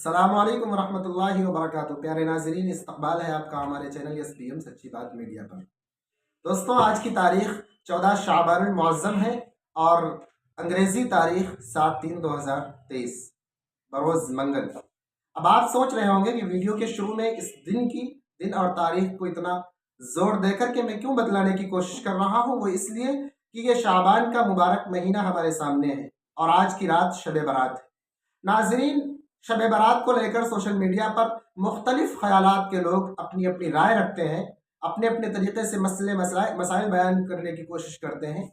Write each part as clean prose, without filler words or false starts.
अस्सलामु अलैकुम वरहमतुल्लाहि वबरकातुहू। प्यारे नाज़रीन, इस्तकबाल है आपका हमारे चैनल SPM सच्ची बात मीडिया पर। दोस्तों, आज की तारीख 14 शाबानुल मुअज़्ज़म है और अंग्रेज़ी तारीख 7/3/2023 बरोज़ मंगल। अब आप सोच रहे होंगे कि वीडियो के शुरू में इस दिन और तारीख को इतना ज़ोर देकर के मैं क्यों बतलाने की कोशिश कर रहा हूँ। वो इसलिए कि ये शाबान का मुबारक महीना हमारे सामने है और आज की रात शब बारात है। नाजरीन, शब बारात को लेकर सोशल मीडिया पर मुख्तलिफ ख्यालात के लोग अपनी अपनी राय रखते हैं, अपने अपने तरीके से मसाइल बयान करने की कोशिश करते हैं,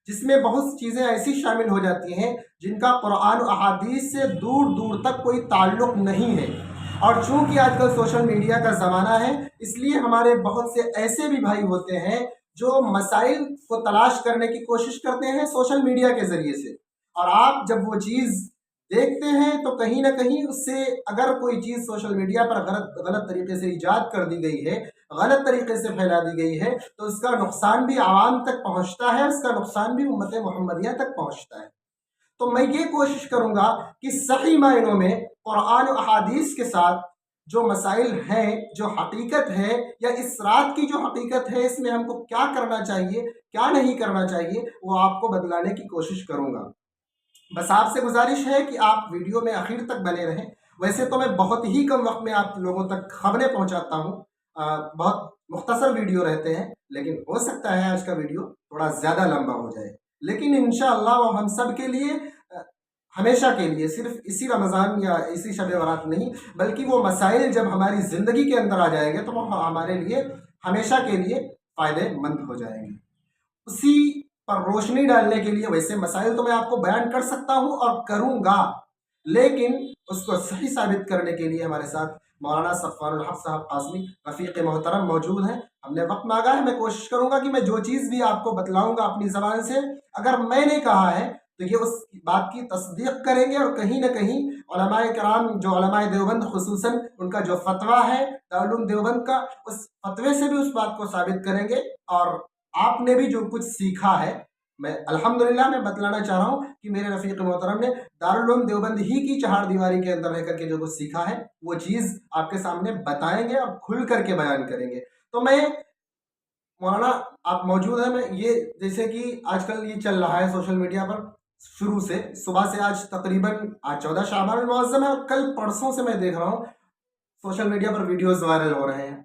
जिसमें बहुत चीज़ें ऐसी शामिल हो जाती हैं जिनका कुरान और अहादीस से दूर दूर तक कोई ताल्लुक़ नहीं है। और चूँकि आजकल सोशल मीडिया का ज़माना है, इसलिए हमारे बहुत से ऐसे भी भाई होते हैं जो मसाइल को तलाश करने की कोशिश करते हैं सोशल मीडिया के ज़रिए से। और आप जब वो चीज़ देखते हैं तो कहीं ना कहीं उससे अगर कोई चीज़ सोशल मीडिया पर गलत तरीके से ईजाद कर दी गई है, गलत तरीके से फैला दी गई है, तो उसका नुकसान भी आवाम तक पहुंचता है, उसका नुकसान भी उम्मत मुहम्मदिया तक पहुंचता है। तो मैं ये कोशिश करूंगा कि सही मायनों में कुरान और अहादीस के साथ जो मसाइल हैं, जो हकीकत है या इस रात की जो हकीकत है, इसमें हमको क्या करना चाहिए, क्या नहीं करना चाहिए, वो आपको बतलाने की कोशिश करूंगा। बस आपसे गुजारिश है कि आप वीडियो में आखिर तक बने रहें। वैसे तो मैं बहुत ही कम वक्त में आप लोगों तक खबरें पहुंचाता हूं, बहुत मुख्तसर वीडियो रहते हैं, लेकिन हो सकता है आज का वीडियो थोड़ा ज़्यादा लंबा हो जाए। लेकिन इंशाअल्लाह वो हम सब के लिए हमेशा के लिए, सिर्फ इसी रमज़ान या इसी शब बारात नहीं, बल्कि वो मसाइल जब हमारी ज़िंदगी के अंदर आ जाएंगे तो वो हमारे लिए हमेशा के लिए फ़ायदेमंद हो जाएंगे। उसी पर रोशनी डालने के लिए वैसे मसाइल तो मैं आपको बयान कर सकता हूं और करूंगा, लेकिन उसको सही साबित करने के लिए हमारे साथ मौलाना सफ़वारुल हक साहब काज़मी रफ़ीक़ मोहतरम मौजूद हैं। हमने वक्त मांगा है, मैं कोशिश करूंगा कि मैं जो चीज़ भी आपको बतलाऊंगा अपनी ज़बान से, अगर मैंने कहा है तो ये उस बात की तस्दीक करेंगे और कहीं ना कहीं उलमाए कराम, जो उलमाए देवबंद खुसूसन उनका जो फतवा है दारुल उलूम देवबंद का, उस फतवे से भी उस बात को साबित करेंगे। और आपने भी जो कुछ सीखा है, मैं अल्हम्दुलिल्लाह मैं बतलाना चाह रहा हूँ कि मेरे रफ़ीक़ मोहतरम ने दारुल उलूम देवबंद ही की चहार दीवारी के अंदर रह करके जो कुछ सीखा है, वो चीज़ आपके सामने बताएंगे और खुल करके बयान करेंगे। तो मैं मौलाना, आप मौजूद हैं, मैं ये जैसे कि आजकल ये चल रहा है सोशल मीडिया पर, शुरू से सुबह से आज तकरीबन आज 14 शाबानुल मुअज़्ज़म है और कल परसों से मैं देख रहा हूँ सोशल मीडिया पर वीडियोज़ वायरल हो रहे हैं।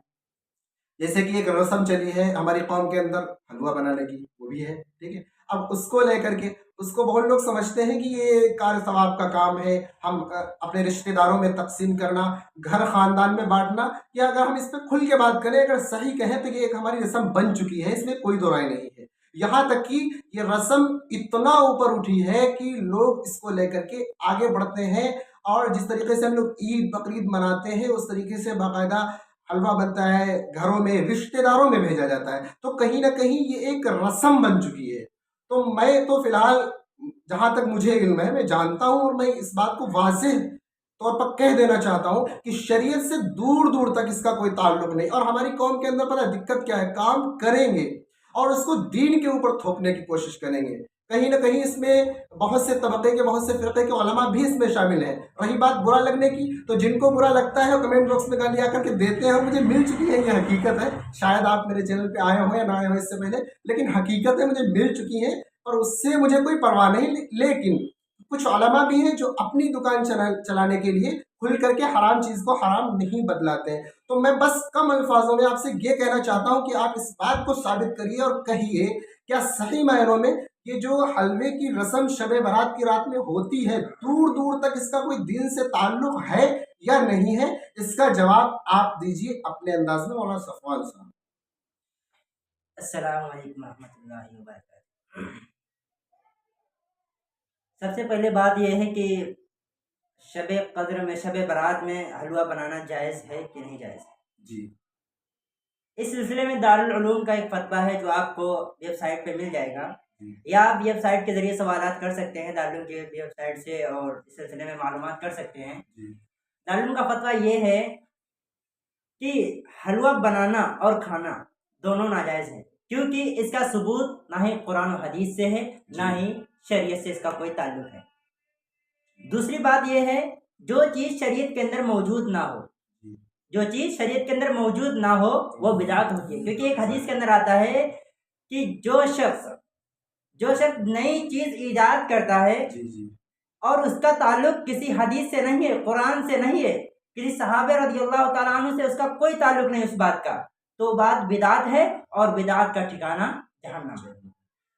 जैसे कि एक रस्म चली है हमारी कौम के अंदर हलवा बनाने की, वो भी है, ठीक है। अब उसको लेकर के उसको बहुत लोग समझते हैं कि ये कार सवाब का काम है, हम अपने रिश्तेदारों में तकसीम करना, घर खानदान में बांटना, या अगर हम इस पर खुल के बात करें, अगर सही कहें तो ये एक हमारी रस्म बन चुकी है, इसमें कोई दो राय नहीं है। यहाँ तक कि ये रस्म इतना ऊपर उठी है कि लोग इसको लेकर के आगे बढ़ते हैं और जिस तरीके से हम लोग ईद बकरीद मनाते हैं उस तरीके से बाकायदा हलवा बनता है, घरों में रिश्तेदारों में भेजा जाता है। तो कहीं ना कहीं ये एक रस्म बन चुकी है। तो मैं तो फिलहाल जहां तक मुझे इल्म है, मैं जानता हूं और मैं इस बात को वाज़ेह तौर पर कह देना चाहता हूं कि शरीयत से दूर दूर तक इसका कोई ताल्लुक नहीं। और हमारी कौम के अंदर पता है दिक्कत क्या है, काम करेंगे और उसको दीन के ऊपर थोपने की कोशिश करेंगे। कहीं ना कहीं इसमें बहुत से तबके के, बहुत से फ़िरक़े के उलमा भी इसमें शामिल हैं। रही बात बुरा लगने की, तो जिनको बुरा लगता है वो कमेंट बॉक्स में गाली आकर के देते हैं और मुझे मिल चुकी है, ये हकीकत है। शायद आप मेरे चैनल पे आए हो या ना आए हो इससे पहले, लेकिन हकीकत है, मुझे मिल चुकी है और उससे मुझे कोई परवाह नहीं। लेकिन कुछ उलमा भी हैं जो अपनी दुकान चलाने के लिए खुल करके हराम चीज़ को हराम नहीं बदलाते हैं। तो मैं बस कम अल्फाजों में आपसे ये कहना चाहता हूँ कि आप इस बात को साबित करिए और कहिए, क्या सही मायनों में ये जो हलवे की रस्म शब बारात की रात में होती है, दूर दूर तक इसका कोई दीन से ताल्लुक है या नहीं है? इसका जवाब आप दीजिए अपने अंदाज में, मौलाना सफ़वान साहब। अस्सलाम वालेकुम रहमतुल्लाहि व बरकातुहू। सबसे पहले बात यह है कि शब कद्र में, शब बारात में हलवा बनाना जायज़ है कि नहीं जायज़ है। जी, इस सिलसिले में दारुल उलूम का एक फतवा है जो आपको वेबसाइट पे मिल जाएगा, जी, या आप वेबसाइट के ज़रिए सवालात कर सकते हैं दारुल उलूम की वेबसाइट से और इस सिलसिले में मालूमात कर सकते हैं। जी, दारुल उलूम का फतवा ये है कि हलवा बनाना और खाना दोनों नाजायज़ है, क्योंकि इसका सबूत ना ही कुरान और हदीस से है, ना जी, ही शरीयत से इसका कोई ताल्लुक है। दूसरी बात यह है जो चीज़ शरीयत के अंदर मौजूद ना हो, जो चीज़ शरीयत के अंदर मौजूद ना हो वो बिदात होती है। क्योंकि एक हदीस के अंदर आता है कि जो शख्स नई चीज़ ईजाद करता है और उसका ताल्लुक किसी हदीस से नहीं है, कुरान से नहीं है, किसी सहाबे रज़ियल्लाहु ताला अन्हु से उसका कोई ताल्लुक नहीं उस बात का, तो बात बिदात है और बिदात का ठिकाना जहन्नम है।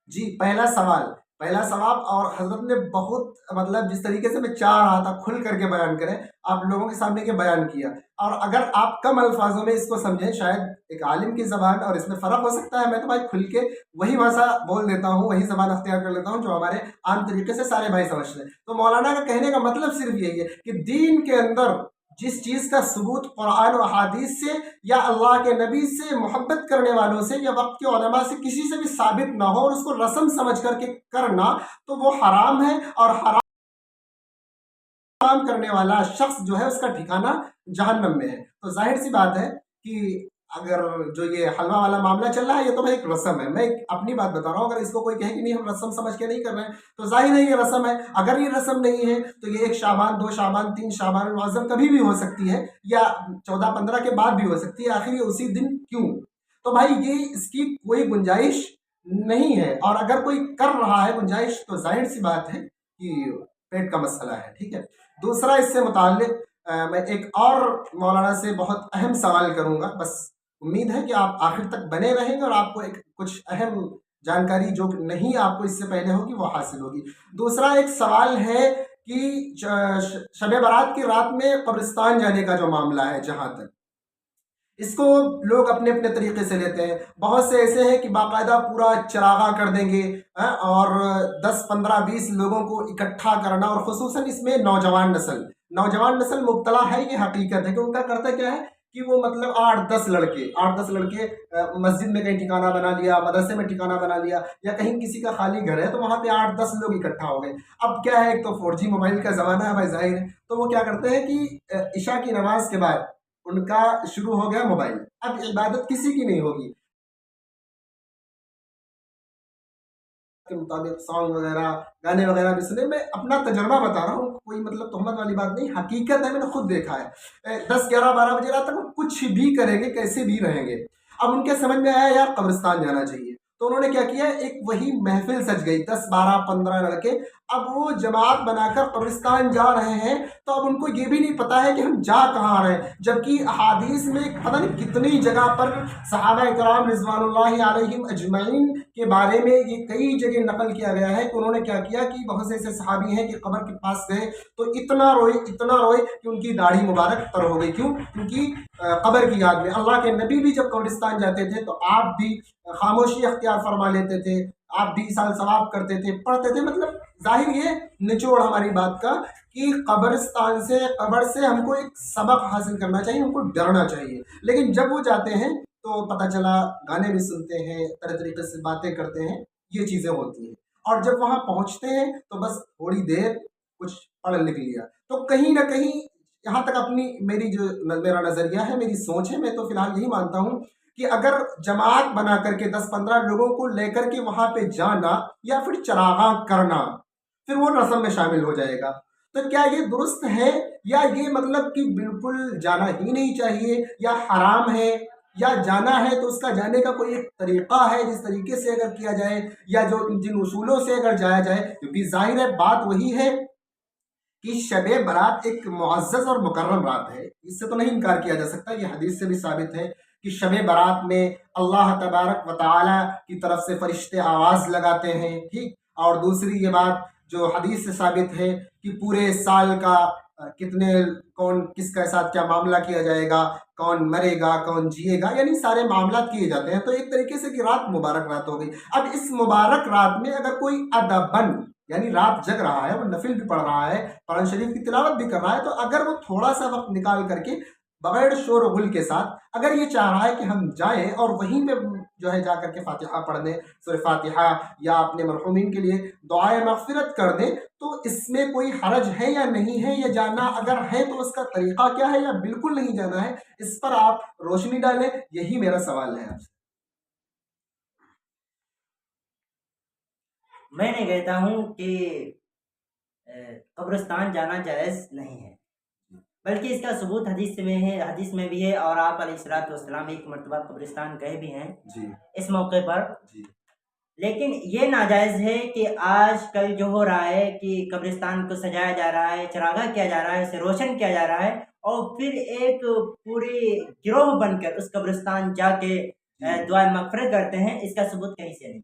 जी, पहला सवाल। और हजरत ने बहुत मतलब जिस तरीके से मैं चाह रहा था खुल करके बयान करें, आप लोगों के सामने के बयान किया। और अगर आप कम अल्फाजों में इसको समझें, शायद एक आलिम की ज़बान और इसमें फ़र्क हो सकता है, मैं तो भाई खुल के वही भाषा बोल देता हूँ, वही ज़बान अख्तियार कर लेता हूँ जो हमारे आम तरीके से सारे भाई समझते हैं। तो मौलाना का कहने का मतलब सिर्फ यही है कि दीन के अंदर जिस चीज़ का सबूत कुरान और हदीस से या अल्लाह के नबी से मोहब्बत करने वालों से या वक्त के उलमा से किसी से भी साबित ना हो और उसको रस्म समझ करके करना, तो वो हराम है। और हराम करने वाला शख्स जो है उसका ठिकाना जहन्नम में है। तो जाहिर सी बात है कि अगर जो ये हलवा वाला मामला चल रहा है, ये तो भाई एक रस्म है। मैं अपनी बात बता रहा हूँ। अगर इसको कोई कहे कि नहीं हम रस्म समझ के नहीं कर रहे हैं, तो जाहिर है ये रस्म है। अगर ये रस्म नहीं है तो ये 1 शाबान, 2 शाबान, 3 शाबान मुअज़्ज़म कभी भी हो सकती है, या 14-15 के बाद भी हो सकती है। आखिर ये उसी दिन क्यों? तो भाई ये इसकी कोई गुंजाइश नहीं है। और अगर कोई कर रहा है गुंजाइश, तो जाहिर सी बात है कि पेट का मसला है। ठीक है। दूसरा इससे मुताल्लिक मैं एक और मौलाना से बहुत अहम सवाल करूंगा। बस उम्मीद है कि आप आखिर तक बने रहेंगे और आपको एक कुछ अहम जानकारी जो नहीं आपको इससे पहले होगी वो हासिल होगी। दूसरा एक सवाल है कि शब बारात की रात में कब्रिस्तान जाने का जो मामला है, जहाँ तक इसको लोग अपने अपने तरीके से लेते हैं। बहुत से ऐसे हैं कि बाकायदा पूरा चरागा कर देंगे, और 10, 15, 20 लोगों को इकट्ठा करना, और खुसूसन इसमें नौजवान नस्ल मुब्तला है। ये हकीकत है कि उनका करता क्या है कि वो मतलब 8-10 लड़के मस्जिद में कहीं ठिकाना बना लिया, मदरसे में ठिकाना बना लिया, या कहीं किसी का खाली घर है तो वहाँ पे 8-10 लोग इकट्ठा हो गए। अब क्या है, एक तो 4G मोबाइल का ज़माना है भाई, जाहिर है। तो वो क्या करते हैं कि इशा की नमाज के बाद उनका शुरू हो गया मोबाइल। अब इबादत किसी की नहीं होगी के मुताबिक सॉन्ग वगैरह, गाने वगैरह भी सुने। मैं अपना तजर्बा बता रहा हूँ, कोई मतलब तोहमत वाली बात नहीं, हकीकत है, मैंने खुद देखा है। 10, 11, 12 बजे रात तक वो कुछ भी करेंगे, कैसे भी रहेंगे। अब उनके समझ में आया यार कब्रिस्तान जाना चाहिए, तो उन्होंने क्या किया, एक वही महफिल सज गई, 10, 12, 15 लड़के। अब वो जमात बनाकर कब्रिस्तान जा रहे हैं, तो अब उनको ये भी नहीं पता है कि हम जा कहाँ रहे हैं। जबकि अहादीस में पता नहीं कितनी जगह पर सहाबा इकराम रिज़वानुल्लाहि अलैहिम अजमईन के बारे में ये कई जगह नकल किया गया है कि उन्होंने क्या किया कि बहुत से ऐसे सहाबी हैं कि कब्र के पास गए तो इतना रोए कि उनकी दाढ़ी मुबारक तर हो गई। क्यों? क्योंकि कब्र की याद में। अल्लाह के नबी भी जब कब्रिस्तान जाते थे तो आप भी खामोशी अख्तियार फरमा लेते थे, आप भी साल सवाब करते थे, पढ़ते थे। मतलब जाहिर ये निचोड़ हमारी बात का कि कब्र से हमको एक सबक हासिल करना चाहिए, हमको डरना चाहिए। लेकिन जब वो जाते हैं तो पता चला गाने भी सुनते हैं, तरह तरीके से बातें करते हैं, ये चीज़ें होती हैं। और जब वहाँ पहुँचते हैं तो बस थोड़ी देर कुछ पढ़ लिख लिया। तो कहीं ना कहीं यहाँ तक अपनी मेरा नज़रिया है, मेरी सोच है, मैं तो फिलहाल यही मानता हूँ कि अगर जमात बना करके 10, 15 लोगों को लेकर के वहाँ पे जाना या फिर चरागा करना, फिर वो रस्म में शामिल हो जाएगा। तो क्या ये दुरुस्त है, या ये मतलब कि बिल्कुल जाना ही नहीं चाहिए, या हराम है, या जाना है तो उसका जाने का कोई एक तरीक़ा है जिस तरीके से अगर किया जाए, या जो जिन उसूलों से अगर जाया जाए? क्योंकि जाहिर है बात वही है कि शब बारात एक मुअज़्ज़ज़ और मुकर्रम रात है, इससे तो नहीं इनकार किया जा सकता। ये हदीस से भी साबित है कि शब बारात में अल्लाह तबारक व तआला की तरफ से फरिश्ते आवाज़ लगाते हैं। ठीक। और दूसरी ये बात जो हदीस से साबित है कि पूरे साल का कितने कौन किसके साथ क्या मामला किया जाएगा, कौन मरेगा, कौन जिएगा, यानी सारे मामला किए जाते हैं। तो एक तरीके से कि रात मुबारक रात हो गई। अब इस मुबारक रात में अगर कोई अदबन यानी रात जग रहा है, वो नफिल भी पढ़ रहा है, कुरान शरीफ की तिलावत भी कर रहा है, तो अगर वो थोड़ा सा वक्त निकाल करके बगैर शोर गुल के साथ अगर ये चाह रहा है कि हम जाएं और वहीं पे जो है जा करके फातिहा पढ़ दें, सूरह फातिहा, या अपने मरहूमीन के लिए दुआए मग़फ़िरत कर दें, तो इसमें कोई हरज है या नहीं है? या जाना अगर है तो उसका तरीक़ा क्या है, या बिल्कुल नहीं जाना है? इस पर आप रोशनी डालें, यही मेरा सवाल है आपसे। मैं नहीं कहता हूँ कि कब्रिस्तान जाना जायज़ नहीं है। बल्कि इसका सबूत हदीस में भी है, और आप अलैहिस्सलाम एक मरतबा कब्रिस्तान गए भी हैं जी इस मौके पर। जी लेकिन ये नाजायज़ है कि आज कल जो हो रहा है कि कब्रिस्तान को सजाया जा रहा है, चरागा किया जा रहा है, उसे रोशन किया जा रहा है, और फिर एक पूरी गिरोह बनकर उस कब्रिस्तान जाके जी दुआ मगफिरत करते हैं। इसका सबूत कहीं से नहीं।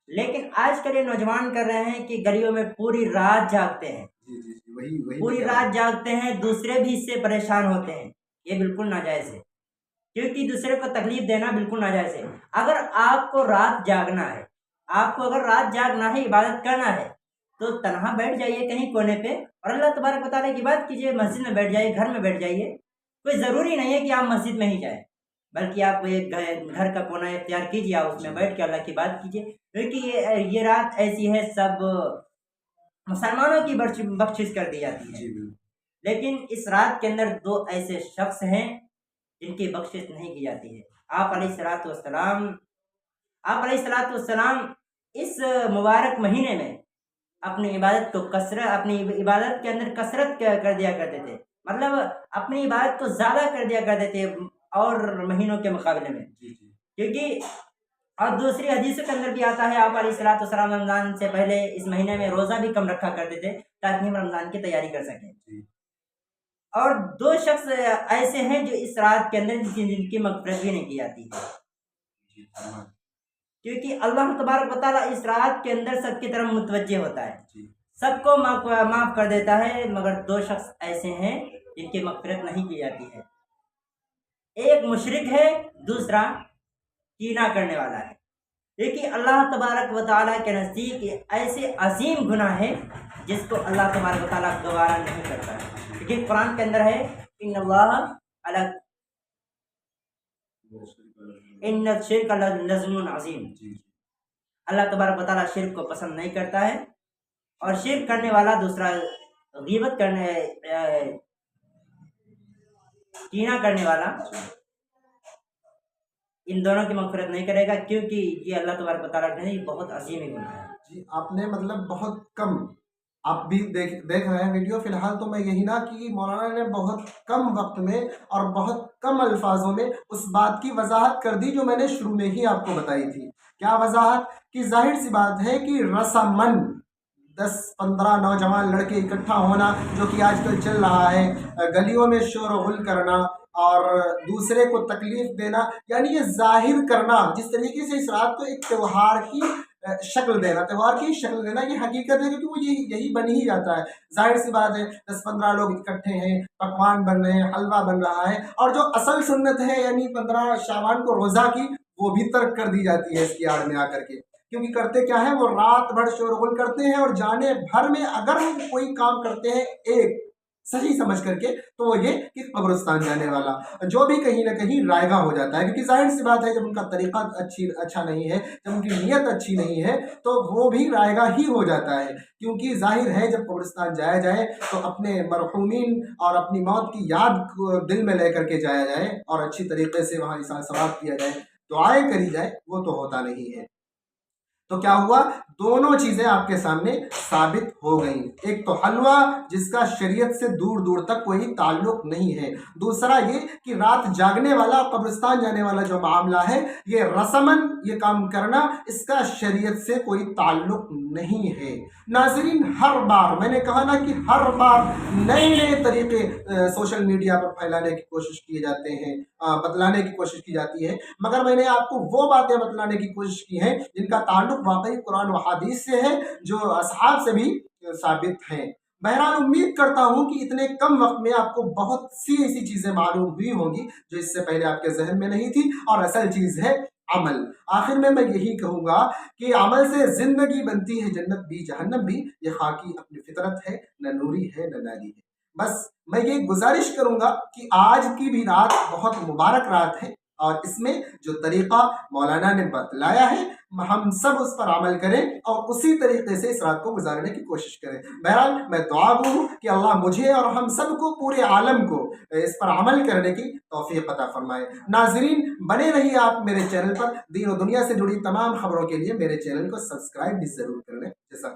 लेकिन आजकल ये नौजवान कर रहे हैं कि गलियों में पूरी रात जागते हैं, जी जी जी, वही वही मैं पूरी कह रहा रात हूँ। जागते हैं, दूसरे भी इससे परेशान होते हैं। ये बिल्कुल नाजायज़ है, क्योंकि दूसरे को तकलीफ देना बिल्कुल नाजायज़ है। अगर आपको रात जागना है, आपको अगर रात जागना है, इबादत करना है, तो तन्हा बैठ जाइए कहीं कोने पे और अल्लाह तबारक व तआला की बात कीजिए। मस्जिद में बैठ जाइए, घर में बैठ जाइए। कोई ज़रूरी नहीं है कि आप मस्जिद में ही जाएं, बल्कि आप एक घर का कोना इख्तियार कीजिए, आप उसमें बैठ के अल्लाह की बात कीजिए। क्योंकि ये रात ऐसी है, सब मुसलमानों की बख्शिश कर दी जाती है। जी बिल्कुल। लेकिन इस रात के अंदर दो ऐसे शख्स हैं जिनकी बख्शिश नहीं की जाती है। आप अलैहिस्सलाम इस मुबारक महीने में अपनी इबादत के अंदर कसरत कर दिया करते थे। मतलब अपनी इबादत को ज़्यादा कर दिया करते थे और महीनों के मुकाबले में। जी जी क्योंकि और दूसरी हदीसों के अंदर भी आता है, आप अलैहिस्सलाम रमज़ान से पहले इस महीने में रोज़ा भी कम रखा करते थे ताकि हम रमज़ान की तैयारी कर सकें। जी और दो शख्स ऐसे हैं जो इस रात के अंदर जिनकी मग़फ़िरत भी नहीं की जाती है, जी फरमाएं। क्योंकि अल्लाह तबारक व तआला इस रात के अंदर सबकी तरफ मुतवज्जे होता है, जी सबको माफ़ कर देता है। मगर दो शख्स ऐसे हैं जिनकी मग़फ़िरत नहीं की जाती है। एक मुशरिक है, दूसरा कीना करने वाला है। देखिए, अल्लाह तबारक व तआला के नज़दीक ऐसे अजीम गुनाह है जिसको अल्लाह तबारक व तआला गवारा नहीं करता है। क्योंकि कुरान के अंदर है, इन्न शिर्क लज़्मुन अज़ीम। जी अल्लाह तबारक व तआला शिर्क को पसंद नहीं करता है, और शिर्क करने वाला दूसरा गीबत करने कीना करने वाला इन दोनों की मग़फ़िरत नहीं करेगा, क्योंकि ये अल्लाह तबारक व तआला के लिए बहुत अजीम ही गुनाह है। जी आपने मतलब बहुत कम, आप भी देख रहे हैं वीडियो। फिलहाल तो मैं यही ना कि मौलाना ने बहुत कम वक्त में और बहुत कम अल्फाजों में उस बात की वजाहत कर दी जो मैंने शुरू में ही आपको बताई थी। क्या वजाहत? कि जाहिर सी बात है कि रसमन 10-15 नौजवान लड़के इकट्ठा होना, जो कि आजकल चल रहा है, गलियों में शोर गुल करना और दूसरे को तकलीफ देना, यानी ये जाहिर करना, जिस तरीके से इस रात को एक त्यौहार की शक्ल देना, त्यौहार की शक्ल देना, ये हकीकत है, क्योंकि वो यही बन ही जाता है। जाहिर सी बात है, 10-15 लोग इकट्ठे हैं, पकवान बन रहे हैं, हलवा बन रहा है, और जो असल सुन्नत है यानी 15 शाबान को रोज़ा की, वो भी तर्क कर दी जाती है इसकी आड़ में आकर के। क्योंकि करते क्या है, वो रात भर शोरगुल करते हैं, और जाने भर में अगर वो कोई काम करते हैं एक सही समझ करके, तो वो ये कि कब्रिस्तान जाने वाला, जो भी कहीं ना कहीं रायगा हो जाता है। क्योंकि जाहिर सी बात है, जब उनका तरीका अच्छा नहीं है, जब उनकी नीयत अच्छी नहीं है, तो वो भी रायगा ही हो जाता है। क्योंकि जाहिर है, जब कब्रिस्तान जाया जाए तो अपने मरहूमीन और अपनी मौत की याद को दिल में लेकर के जाया जाए, और अच्छी तरीके से वहाँ इसार सवाब किया जाए, दुआएं करी जाए, वो तो होता नहीं है। तो क्या हुआ, दोनों चीजें आपके सामने साबित हो गई। एक तो हलवा जिसका शरीयत से दूर दूर तक कोई ताल्लुक नहीं है, दूसरा ये कि रात जागने वाला, कब्रिस्तान जाने वाला जो मामला है, ये रसमन ये काम करना, इसका शरीयत से कोई ताल्लुक नहीं है। नाज़रीन, हर बार मैंने कहा ना कि हर बार नए नए तरीके सोशल मीडिया पर फैलाने की कोशिश किए जाते हैं, बतलाने की कोशिश की जाती है, मगर मैंने आपको वो बातें बतलाने की कोशिश की हैं जिनका ताल्लुक वाकई कुरान व हदीस से है, जो असहाब से भी साबित हैं। बहरहाल, उम्मीद करता हूँ कि इतने कम वक्त में आपको बहुत सी ऐसी चीज़ें मालूम हुई होंगी जो इससे पहले आपके जहन में नहीं थी, और असल चीज़ है अमल। आखिर में मैं यही कहूँगा कि अमल से ज़िंदगी बनती है, जन्नत भी जहन्नम भी, ये खाकी अपनी फितरत है, न नूरी है न नारी है। बस मैं ये गुजारिश करूँगा कि आज की भी रात बहुत मुबारक रात है, और इसमें जो तरीक़ा मौलाना ने बतलाया है, हम सब उस पर अमल करें और उसी तरीके से इस रात को गुजारने की कोशिश करें। बहरहाल, मैं दुआ गो हूँ कि अल्लाह मुझे और हम सबको, पूरे आलम को, इस पर अमल करने की तौफीक अता फरमाए। नाजरीन, बने रहिए आप मेरे चैनल पर। दीन और दुनिया से जुड़ी तमाम खबरों के लिए मेरे चैनल को सब्सक्राइब भी ज़रूर कर लें।